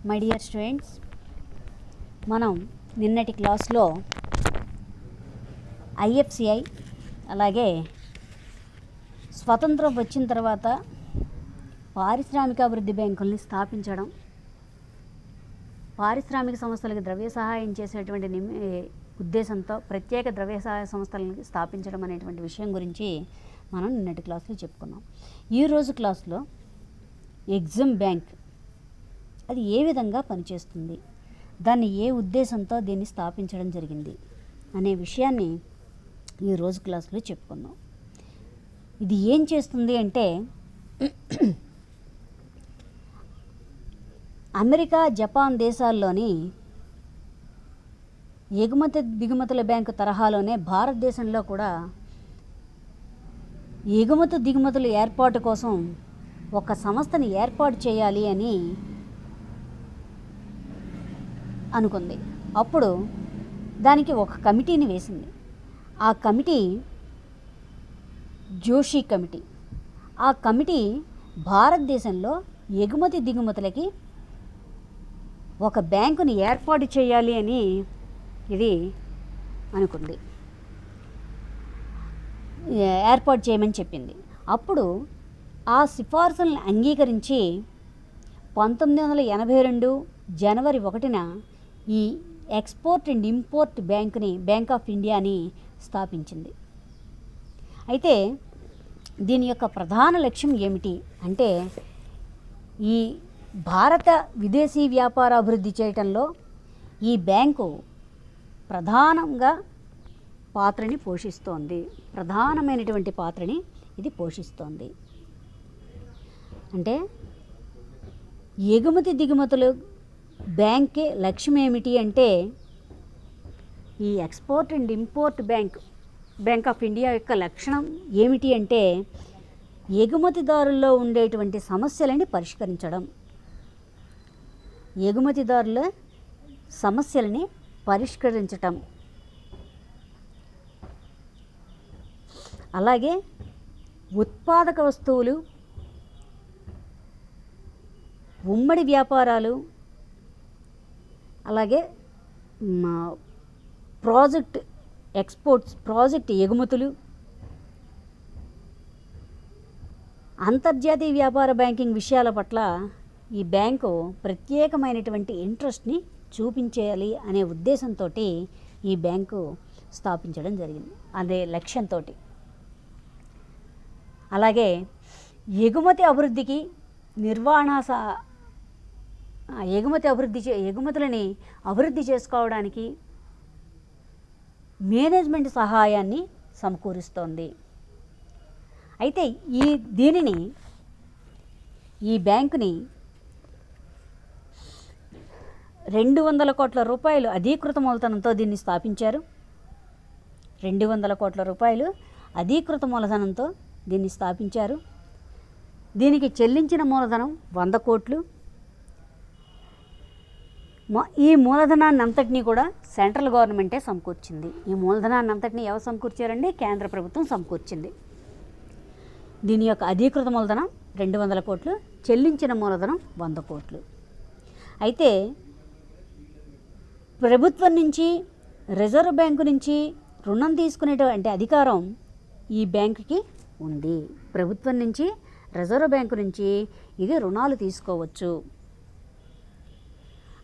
My dear students, మనం నిన్నటి క్లాస్లో ఐఎఫ్సిఐ అలాగే స్వతంత్రం వచ్చిన తర్వాత పారిశ్రామికాభివృద్ధి బ్యాంకుల్ని స్థాపించడం, పారిశ్రామిక సంస్థలకు ద్రవ్య సహాయం చేసేటువంటి ఉద్దేశంతో ప్రత్యేక ద్రవ్య సహాయ సంస్థలను స్థాపించడం అనేటువంటి విషయం గురించి మనం నిన్నటి క్లాస్లో చెప్పుకున్నాం. ఈరోజు క్లాస్లో ఎగ్జిమ్ బ్యాంక్ అది ఏ విధంగా పనిచేస్తుంది, దాన్ని ఏ ఉద్దేశంతో దీన్ని స్థాపించడం జరిగింది అనే విషయాన్ని ఈరోజు క్లాస్లో చెప్పుకుందాం. ఇది ఏం చేస్తుంది అంటే అమెరికా, జపాన్ దేశాల్లోని ఎగుమతి దిగుమతుల బ్యాంకు తరహాలోనే భారతదేశంలో కూడా ఎగుమతి దిగుమతుల ఏర్పాటు కోసం ఒక సంస్థని ఏర్పాటు చేయాలి అని అనుకుంది. అప్పుడు దానికి ఒక కమిటీని వేసింది. ఆ కమిటీ జోషి కమిటీ. ఆ కమిటీ భారతదేశంలో ఎగుమతి దిగుమతులకి ఒక బ్యాంకుని ఏర్పాటు చేయాలి అని ఇది అనుకుంది, ఏర్పాటు చేయమని చెప్పింది. అప్పుడు ఆ సిఫార్సులను అంగీకరించి 1982 జనవరి 1న ఈ ఎక్స్పోర్ట్ అండ్ ఇంపోర్ట్ బ్యాంకుని, బ్యాంక్ ఆఫ్ ఇండియాని స్థాపించింది. అయితే దీని యొక్క ప్రధాన లక్ష్యం ఏమిటి అంటే, ఈ భారత విదేశీ వ్యాపార అభివృద్ధి చేయటంలో ఈ బ్యాంకు ప్రధానంగా పాత్రని పోషిస్తోంది. ప్రధానమైనటువంటి పాత్రని ఇది పోషిస్తోంది. అంటే ఎగుమతి దిగుమతులు బ్యాంకే లక్ష్యం ఏమిటి అంటే, ఈ export and import bank of India యొక్క లక్షణం ఏమిటి అంటే, ఎగుమతిదారుల్లో ఉండేటువంటి సమస్యలని పరిష్కరించడం. ఎగుమతిదారుల సమస్యలని పరిష్కరించటం, అలాగే ఉత్పాదక వస్తువులు, ఉమ్మడి వ్యాపారాలు, అలాగే ప్రాజెక్ట్ ఎక్స్పోర్ట్స్, ప్రాజెక్ట్ ఎగుమతులు, అంతర్జాతీయ వ్యాపార బ్యాంకింగ్ విషయాల పట్ల ఈ బ్యాంకు ప్రత్యేకమైనటువంటి ఇంట్రెస్ట్ని చూపించేయాలి అనే ఉద్దేశంతో ఈ బ్యాంకు స్థాపించడం జరిగింది, అదే లక్ష్యంతో. అలాగే ఎగుమతి అభివృద్ధికి ఎగుమతులని అభివృద్ధి చేసుకోవడానికి మేనేజ్మెంట్ సహాయాన్ని సమకూరుస్తోంది. అయితే ఈ బ్యాంకుని 200 కోట్ల రూపాయలు అధీకృత మూలధనంతో దీన్ని స్థాపించారు. 200 కోట్ల రూపాయలు అధీకృత మూలధనంతో దీన్ని స్థాపించారు. దీనికి చెల్లించిన మూలధనం 100 కోట్లు. ఈ మూలధనాన్ని అంతటినీ కూడా సెంట్రల్ గవర్నమెంటే సమకూర్చింది. ఈ మూలధనాన్ని అంతటినీ ఎవరు సమకూర్చారండి? కేంద్ర ప్రభుత్వం సమకూర్చింది. దీని యొక్క అధీకృత మూలధనం 200 కోట్లు, చెల్లించిన మూలధనం 100 కోట్లు. అయితే ప్రభుత్వం నుంచి, రిజర్వ్ బ్యాంకు నుంచి రుణం తీసుకునేటువంటి అధికారం ఈ బ్యాంకుకి ఉంది. ప్రభుత్వం నుంచి, రిజర్వ్ బ్యాంకు నుంచి ఇది రుణాలు తీసుకోవచ్చు.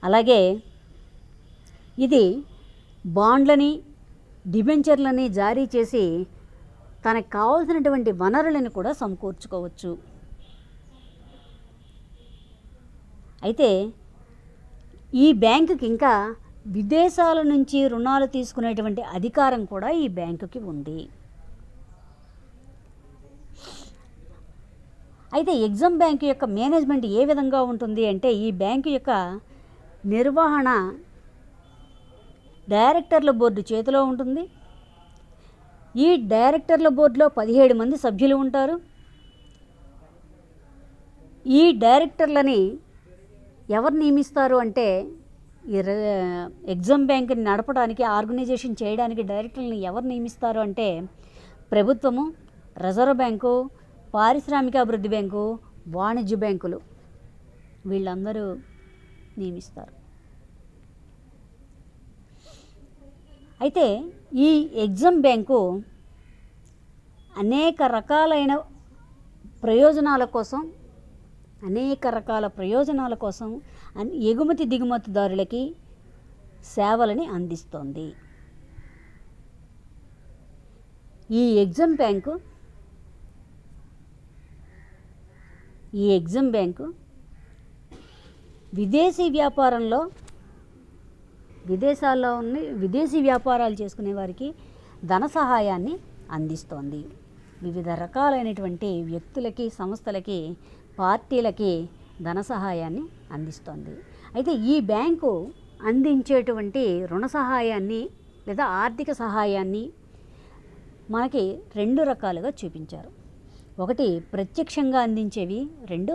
అలాగే ఇది బాండ్లని, డిబెంచర్లని జారీ చేసి తనకు కావాల్సినటువంటి వనరులను కూడా సమకూర్చుకోవచ్చు. అయితే ఈ బ్యాంకుకి ఇంకా విదేశాల నుంచి రుణాలు తీసుకునేటువంటి అధికారం కూడా ఈ బ్యాంకుకి ఉంది. అయితే ఎగ్జిమ్ బ్యాంకు యొక్క మేనేజ్మెంట్ ఏ విధంగా ఉంటుంది అంటే, ఈ బ్యాంకు యొక్క నిర్వహణ డైరెక్టర్ల బోర్డు చేతిలో ఉంటుంది. ఈ డైరెక్టర్ల బోర్డులో 17 మంది సభ్యులు ఉంటారు. ఈ డైరెక్టర్లని ఎవరు నియమిస్తారు అంటే, ఈ ఎగ్జిమ్ బ్యాంకుని నడపడానికి, ఆర్గనైజేషన్ చేయడానికి డైరెక్టర్లను ఎవరు నియమిస్తారు అంటే, ప్రభుత్వము, రిజర్వ్ బ్యాంకు, పారిశ్రామిక అభివృద్ధి బ్యాంకు, వాణిజ్య బ్యాంకులు వీళ్ళందరూ నియమిస్తారు. అయితే ఈ ఎగ్జామ్ బ్యాంకు అనేక రకాల ప్రయోజనాల కోసం ఎగుమతి దిగుమతిదారులకి సేవలని అందిస్తోంది. ఈ ఎగ్జామ్ బ్యాంకు విదేశీ వ్యాపారాలు చేసుకునే వారికి ధన సహాయాన్ని అందిస్తోంది. వివిధ రకాలైనటువంటి వ్యక్తులకి, సంస్థలకి, పార్టీలకి ధన సహాయాన్ని అందిస్తోంది. అయితే ఈ బ్యాంకు అందించేటువంటి రుణ సహాయాన్ని లేదా ఆర్థిక సహాయాన్ని మనకి 2 రకాలుగా చూపించారు. ఒకటి ప్రత్యక్షంగా అందించేవి, 2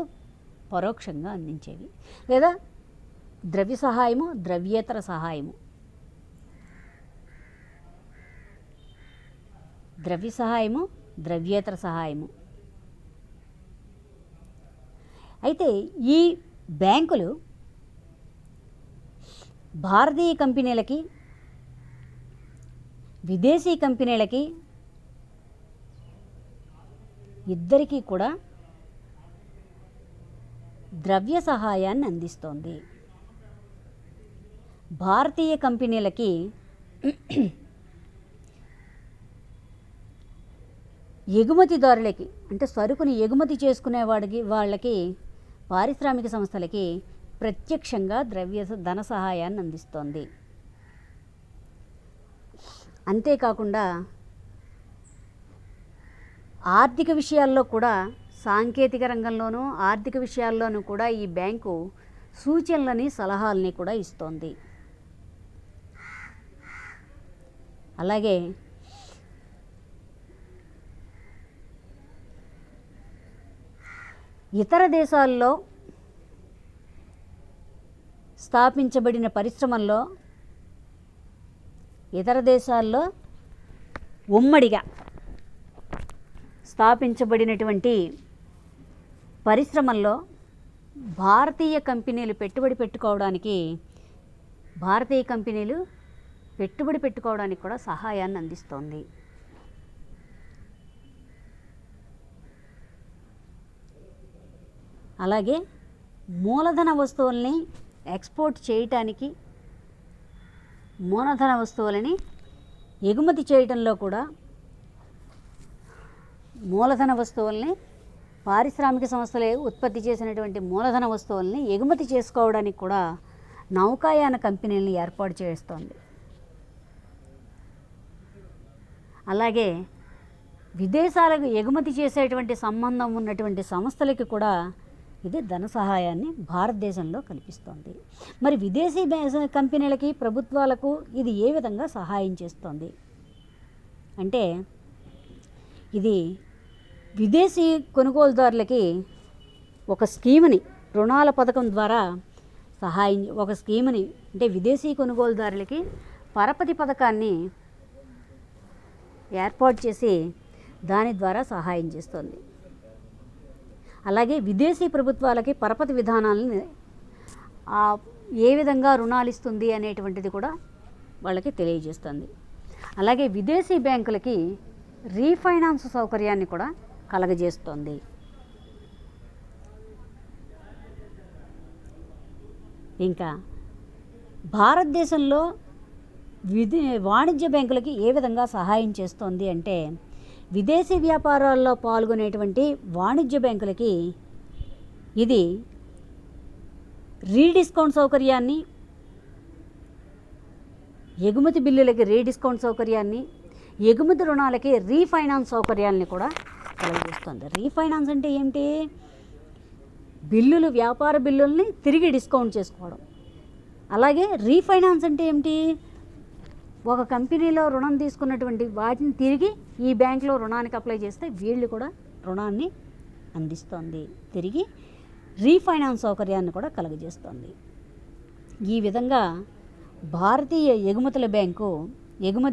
పరోక్షంగా అందించేవి లేదా ద్రవ్య సహాయము, ద్రవ్యేతర సహాయము. ద్రవ్యేతర సహాయము. అయితే ఈ బ్యాంకులు భారతీయ కంపెనీలకి, విదేశీ కంపెనీలకి ఇద్దరికీ కూడా ద్రవ్య సహాయాన్ని అందిస్తోంది. భారతీయ కంపెనీలకి ఎగుమతిదారులకి, అంటే సరుకుని ఎగుమతి చేసుకునే వాళ్ళకి పారిశ్రామిక సంస్థలకి ప్రత్యక్షంగా ధన సహాయాన్ని అందిస్తోంది. అంతేకాకుండా ఆర్థిక విషయాల్లో కూడా, సాంకేతిక రంగంలోనూ ఆర్థిక విషయాల్లోనూ కూడా ఈ బ్యాంకు సూచనలని, సలహాలని కూడా ఇస్తోంది. అలాగే ఇతర దేశాల్లో స్థాపించబడిన పరిశ్రమల్లో, ఇతర దేశాల్లో ఉమ్మడిగా స్థాపించబడినటువంటి పరిశ్రమల్లో భారతీయ కంపెనీలు పెట్టుబడి పెట్టుకోవడానికి కూడా సహాయాన్ని అందిస్తోంది. అలాగే మూలధన వస్తువుల్ని ఎక్స్పోర్ట్ చేయటానికి, మూలధన వస్తువులని ఎగుమతి చేయడంలో కూడా, మూలధన వస్తువుల్ని పారిశ్రామిక సంస్థలే ఉత్పత్తి చేసినటువంటి మూలధన వస్తువుల్ని ఎగుమతి చేసుకోవడానికి కూడా నౌకాయాన కంపెనీలను ఏర్పాటు చేస్తోంది. అలాగే విదేశాలకు ఎగుమతి చేసేటువంటి సంబంధం ఉన్నటువంటి సంస్థలకి కూడా ఇది ధన సహాయాన్ని భారతదేశంలో కల్పిస్తోంది. మరి విదేశీ కంపెనీలకి, ప్రభుత్వాలకు ఇది ఏ విధంగా సహాయం చేస్తోంది అంటే, ఇది విదేశీ కొనుగోలుదారులకి ఒక స్కీముని, రుణాల పథకం ద్వారా ఒక స్కీముని, అంటే విదేశీ కొనుగోలుదారులకి పరపతి పథకాన్ని ఏర్పాటు చేసి దాని ద్వారా సహాయం చేస్తుంది. అలాగే విదేశీ ప్రభుత్వాలకి పరపతి విధానాలని ఏ విధంగా రుణాలు ఇస్తుంది అనేటువంటిది కూడా వాళ్ళకి తెలియజేస్తుంది. అలాగే విదేశీ బ్యాంకులకి రీఫైనాన్స్ సౌకర్యాన్ని కూడా కలగజేస్తుంది. ఇంకా భారతదేశంలో వాణిజ్య బ్యాంకులకి ఏ విధంగా సహాయం చేస్తోంది అంటే, విదేశీ వ్యాపారాల్లో పాల్గొనేటువంటి వాణిజ్య బ్యాంకులకి ఇది రీడిస్కౌంట్ సౌకర్యాన్ని, ఎగుమతి బిల్లులకి రీడిస్కౌంట్ సౌకర్యాన్ని, ఎగుమతి రుణాలకి రీఫైనాన్స్ సౌకర్యాలని కూడా కలుగజేస్తుంది. రీఫైనాన్స్ అంటే ఏంటి? వ్యాపార బిల్లుల్ని తిరిగి డిస్కౌంట్ చేసుకోవడం. అలాగే రీఫైనాన్స్ అంటే ఏమిటి? ఒక కంపెనీలో రుణం తీసుకున్నటువంటి వాటిని తిరిగి ఈ బ్యాంకులో రుణానికి అప్లై చేస్తే వీళ్ళు కూడా రుణాన్ని అందిస్తోంది, తిరిగి రీఫైనాన్స్ సౌకర్యాన్ని కూడా కలుగజేస్తోంది. ఈ విధంగా భారతీయ ఎగుమతి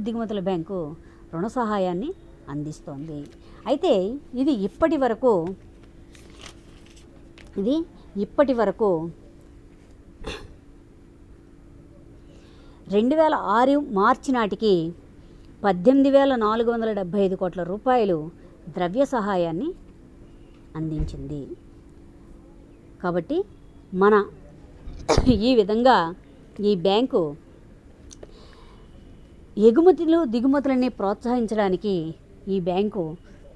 దిగుమతుల బ్యాంకు రుణ సహాయాన్ని అందిస్తోంది. అయితే ఇది ఇప్పటి వరకు 2006 మార్చి నాటికి 18,475 కోట్ల రూపాయలు ద్రవ్య సహాయాన్ని అందించింది. కాబట్టి మన ఈ విధంగా ఈ బ్యాంకు ఎగుమతులు దిగుమతులని ప్రోత్సహించడానికి ఈ బ్యాంకు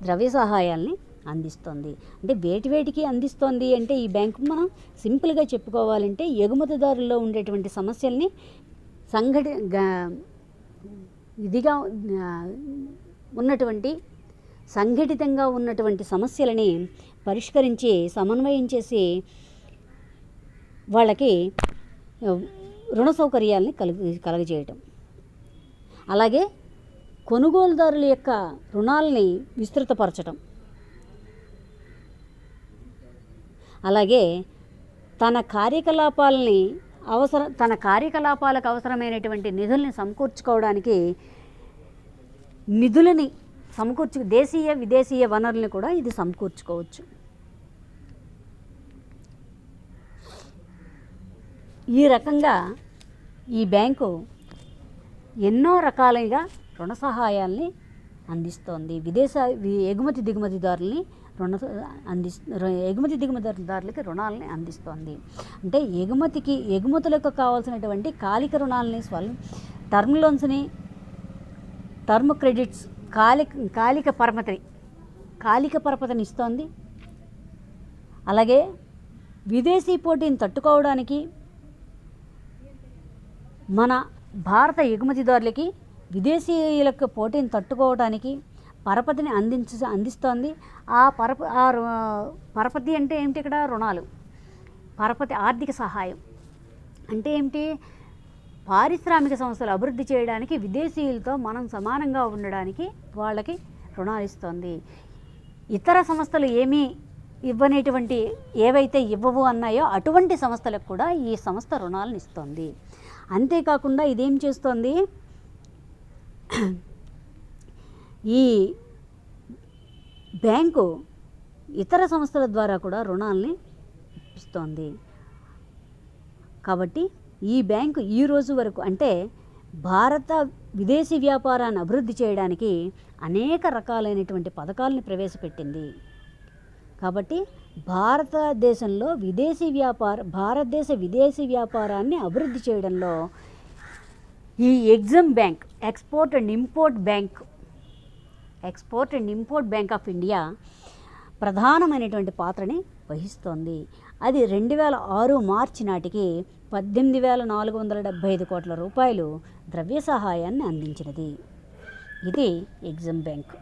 ద్రవ్య సహాయాల్ని అందిస్తుంది. అంటే వేటికి అందిస్తోంది అంటే ఈ బ్యాంకు మనం సింపుల్గా చెప్పుకోవాలంటే ఎగుమతిదారుల్లో ఉండేటువంటి సమస్యల్ని సంఘటితంగా ఉన్నటువంటి సమస్యలని పరిష్కరించి సమన్వయం చేసి వాళ్ళకి రుణ సౌకర్యాలని కలుగజేయటం, అలాగే కొనుగోలుదారుల యొక్క రుణాలని విస్తృతపరచడం, అలాగే తన కార్యకలాపాలకు అవసరమైనటువంటి నిధుల్ని సమకూర్చుకోవడానికి దేశీయ విదేశీయ వనరుల్ని కూడా ఇది సమకూర్చుకోవచ్చు. ఈ రకంగా ఈ బ్యాంకు ఎన్నో రకాలుగా రుణ సహాయాల్ని అందిస్తోంది. ఎగుమతి దిగుమతిదారులకి రుణాలని అందిస్తోంది. అంటే ఎగుమతులకు కావాల్సినటువంటి కాలిక రుణాలని టర్మ్ లోన్స్ని, టర్మ్ క్రెడిట్స్, కాలిక పరపతిని ఇస్తోంది. అలాగే విదేశీ పోటీని తట్టుకోవడానికి మన భారత ఎగుమతిదారులకి విదేశీయులకు పోటీని తట్టుకోవడానికి పరపతిని అందిస్తోంది. ఆ పరపతి అంటే ఏమిటి? ఇక్కడ రుణాలు. పరపతి ఆర్థిక సహాయం అంటే ఏమిటి? పారిశ్రామిక సంస్థలు అభివృద్ధి చేయడానికి విదేశీయులతో మనం సమానంగా ఉండడానికి వాళ్ళకి రుణాలు ఇస్తోంది. ఇతర సంస్థలు ఏమీ ఏవైతే ఇవ్వవు అన్నాయో అటువంటి సంస్థలకు కూడా ఈ సంస్థ రుణాలను ఇస్తోంది. అంతేకాకుండా ఇదేం చేస్తోంది? ఈ బ్యాంకు ఇతర సంస్థల ద్వారా కూడా రుణాలని ఇస్తోంది. కాబట్టి ఈ బ్యాంకు ఈ రోజు వరకు అంటే భారత విదేశీ వ్యాపారాన్ని అభివృద్ధి చేయడానికి అనేక రకాలైనటువంటి పథకాలను ప్రవేశపెట్టింది. కాబట్టి భారతదేశ విదేశీ వ్యాపారాన్ని అభివృద్ధి చేయడంలో ఈ EXIM bank, export and import bank of India ప్రధానమైనటువంటి పాత్రని వహిస్తోంది. అది 2006 మార్చి నాటికి 18,475 కోట్ల రూపాయలు ద్రవ్య సహాయాన్ని అందించినది. ఇది ఎగ్జిమ్ బ్యాంక్.